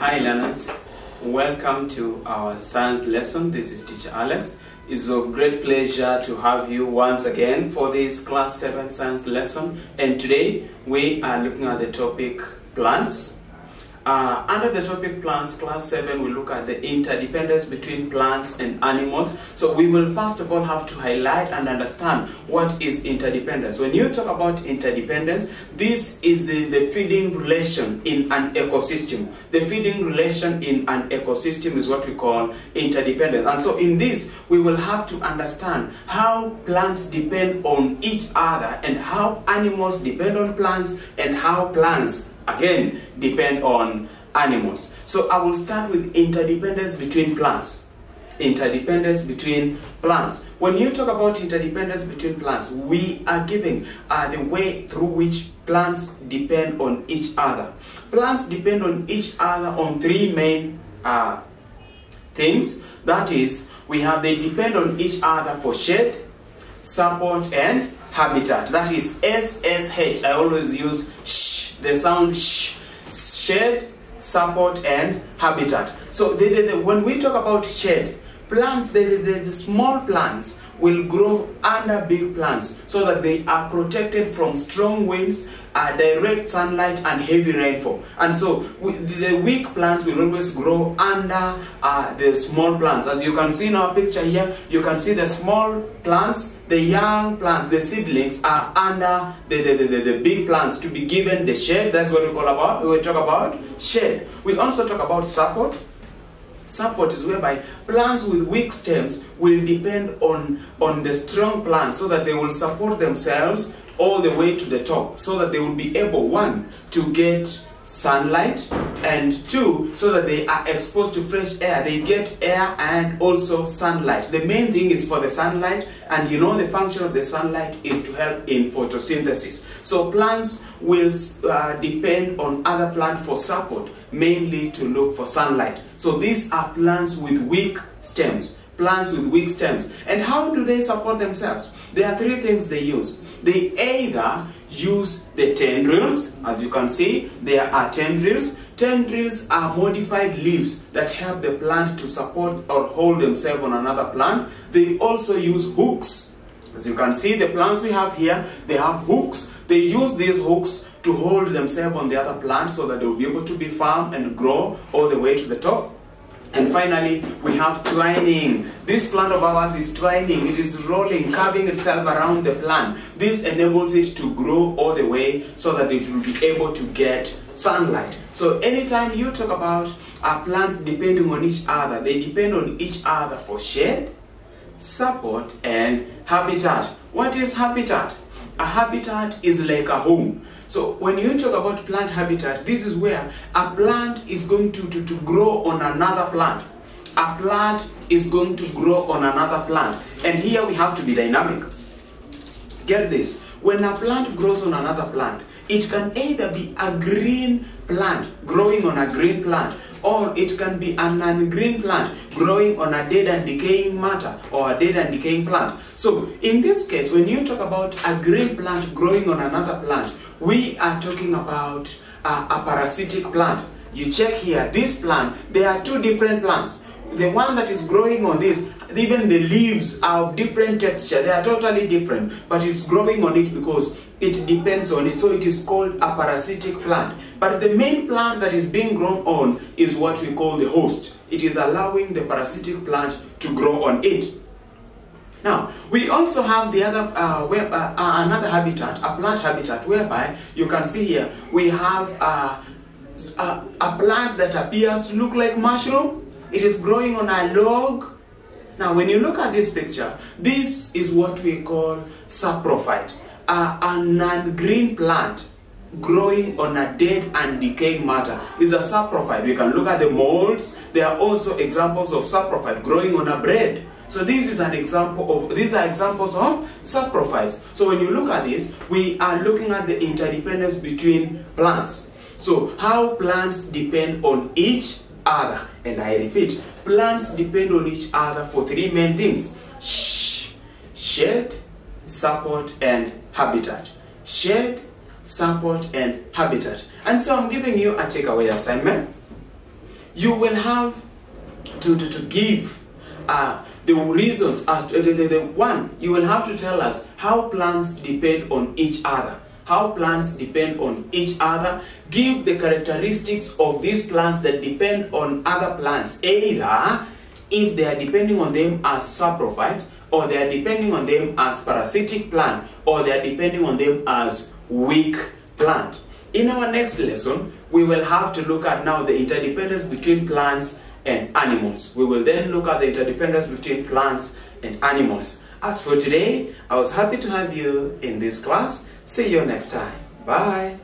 Hi learners, welcome to our science lesson. This is Teacher Alex. It's of great pleasure to have you once again for this class 7 science lesson, and today we are looking at the topic plants. Under the topic plants, class 7 we look at the interdependence between plants and animals. So we will first of all have to highlight and understand what is interdependence. When you talk about interdependence, this is the feeding relation in an ecosystem. The feeding relation in an ecosystem is what we call interdependence. And so in this, we will have to understand how plants depend on each other and how animals depend on plants and how plants again depend on animals. So I will start with interdependence between plants. Interdependence between plants. When you talk about interdependence between plants, we are giving the way through which plants depend on each other. Plants depend on each other on three main things. That is, they depend on each other for shade, support, and habitat. That is SSH. I always use sh, the sound sh. Shade, support, and habitat. So when we talk about shade, plants, the small plants will grow under big plants so that they are protected from strong winds, direct sunlight, and heavy rainfall. And so the weak plants will always grow under the small plants. As you can see in our picture here, you can see the small plants, the young plants, the seedlings are under the big plants to be given the shade. That's what we talk about shade. We also talk about support. Support is whereby plants with weak stems will depend on the strong plants so that they will support themselves all the way to the top, so that they will be able, one, to get sunlight, and two, so that they are exposed to fresh air. They get air and also sunlight. The main thing is for the sunlight, and you know the function of the sunlight is to help in photosynthesis. So plants will depend on other plants for support, mainly to look for sunlight. So these are plants with weak stems. Plants with weak stems. And how do they support themselves? There are three things they use. They either use the tendrils. As you can see, there are tendrils. Tendrils are modified leaves that help the plant to support or hold themselves on another plant. They also use hooks. As you can see, the plants we have here, they have hooks. They use these hooks to hold themselves on the other plant so that they will be able to be firm and grow all the way to the top. And finally, we have twining. This plant of ours is twining. It is rolling, curving itself around the plant. This enables it to grow all the way so that it will be able to get sunlight. So anytime you talk about plants depending on each other, they depend on each other for shade, support, and habitat. What is habitat? A habitat is like a home. So when you talk about plant habitat, this is where a plant is going to grow on another plant. A plant is going to grow on another plant. And here we have to be dynamic. Get this. When a plant grows on another plant, it can either be a green plant growing on a green plant, or it can be a non-green plant growing on a dead and decaying matter or a dead and decaying plant. So in this case, when you talk about a green plant growing on another plant, we are talking about a parasitic plant. You check here, this plant, there are two different plants. The one that is growing on this, even the leaves are of different texture. They are totally different, but it's growing on it because it depends on it. So it is called a parasitic plant. But the main plant that is being grown on is what we call the host. It is allowing the parasitic plant to grow on it. Now, we also have the other another habitat, a plant habitat, whereby you can see here we have a plant that appears to look like mushroom. It is growing on a log. Now, when you look at this picture, this is what we call saprophyte, a non-green plant growing on a dead and decaying matter is a saprophyte. We can look at the molds. There are also examples of saprophyte growing on a bread. So this is an example of, these are examples of saprophytes. So when you look at this, we are looking at the interdependence between plants. So how plants depend on each other. And I repeat, plants depend on each other for three main things: shade, support, and habitat. Shade, support, and habitat. And so I'm giving you a takeaway assignment. you will have to give the reasons. You will have to tell us how plants depend on each other. How plants depend on each other. Give the characteristics of these plants that depend on other plants. Either if they are depending on them as saprophytes, or they are depending on them as parasitic plant, or they are depending on them as weak plant. In our next lesson, we will have to look at now the interdependence between plants and animals. We will then look at the interdependence between plants and animals. As for today, I was happy to have you in this class. See you next time. Bye.